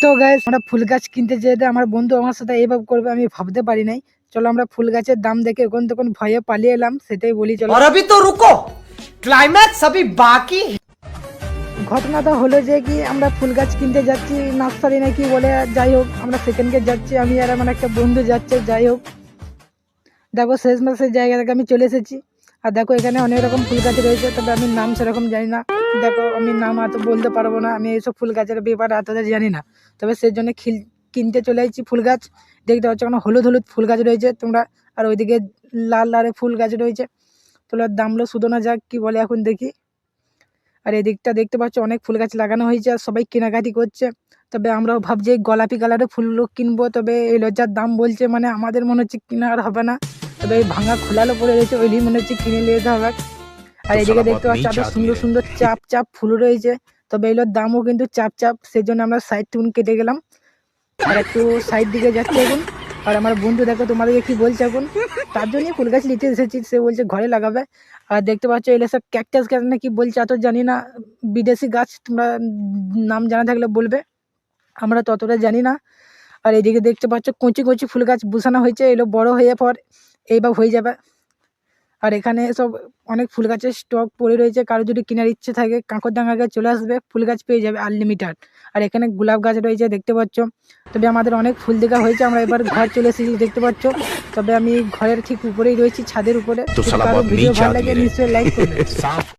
তো গাইস আমরা ফুল গাছ কিনতে যেতে আমার বন্ধু আমার সাথে এইভাবে করবে আমি ভাবতে পারি নাই। চলো আমরা ফুল গাছের দাম দেখে এখন তখন ভয়ে পালিয়ে এলাম, সেটাই বলি চলো। और अभी तो रुको, क्लाइमैक्स अभी बाकी है। ঘটনাটা হলো যে কি আমরা ফুল গাছ কিনতে যাচ্ছি নার্সারি নাকি বলে, যাই হোক আমরা সেকেন্ডকে যাচ্ছি, আমি আর আমার একটা বন্ধু যাচ্ছে। যাই হোক দেখো শেষ মাসের জায়গা থেকে আমি চলে এসেছি। আর দেখো এখানে অনেক রকম ফুল গাছ রয়েছে, তবে আমি নাম সেরকম জানি না। দেখো আমি নাম এত বলতে পারবো না, আমি এইসব ফুল গাছের ব্যাপারে এতটা জানি না। তবে সেই জন্য কিনতে চলে এসেছি ফুল গাছ। দেখতে পাচ্ছ ওখানে হলুদ হলুদ ফুল গাছ রয়েছে তোমরা, আর ওইদিকে লাল লাল ফুল গাছ রয়েছে। তোলার দামলো শুধু না যাক কি বলে এখন দেখি। আর এদিকটা দেখতে পাচ্ছ অনেক ফুল গাছ লাগানো হয়েছে আর সবাই কেনাকাটি করছে। তবে আমরাও ভাবছি গোলাপি কালারের ফুলগুলো কিনবো, তবে এই লজ্জার দাম বলছে, মানে আমাদের মনে হচ্ছে কিনা আর হবে না। তবে এই ভাঙা খোলালো পড়ে রয়েছে, ওইলি মনে হচ্ছে কিনে নিয়ে যেতে হবে। আর এদিকে দেখতে পাচ্ছ এত সুন্দর সুন্দর চাপ চাপ ফুল রয়েছে, তবে এগুলোর দামও কিন্তু চাপ চাপ, সেই জন্য আমরা সাইড টুন কেটে গেলাম আর একটু সাইড দিকে যাচ্ছি এখন। আর আমার বন্ধু দেখো তোমাদেরকে কি বলছে এখন, তার জন্যই ফুল গাছ নিতে এসেছি, সে বলছে ঘরে লাগাবে। আর দেখতে পাচ্ছ এগুলো সব ক্যাকটাস গাছ না কি বলছে, এত জানি না, বিদেশি গাছ, তোমরা নাম জানা থাকলে বলবে, আমরা ততটা জানি না। আর এদিকে দেখতে পাচ্ছ কচি কচি ফুল গাছ বসানো হয়েছে, এগুলো বড় হয়ে পর এইবার হয়ে যাবে। আর এখানে সব অনেক ফুল গাছের স্টক পড়ে রয়েছে, কারো যদি কেনার ইচ্ছে থাকে কাঁকরডাঙ্গাকে চলে আসবে, ফুল গাছ পেয়ে যাবে আনলিমিটেড। আর এখানে গোলাপ গাছ রয়েছে দেখতে পাচ্ছ। তবে আমাদের অনেক ফুল দেখা হয়েছে, আমরা এবার ঘর চলে এসেছি দেখতে পাচ্ছ। তবে আমি ঘরের ঠিক উপরেই রয়েছি, ছাদের উপরে। যদি কারো ভিডিও ভালো লাগে নিশ্চয়ই লাইক করবে।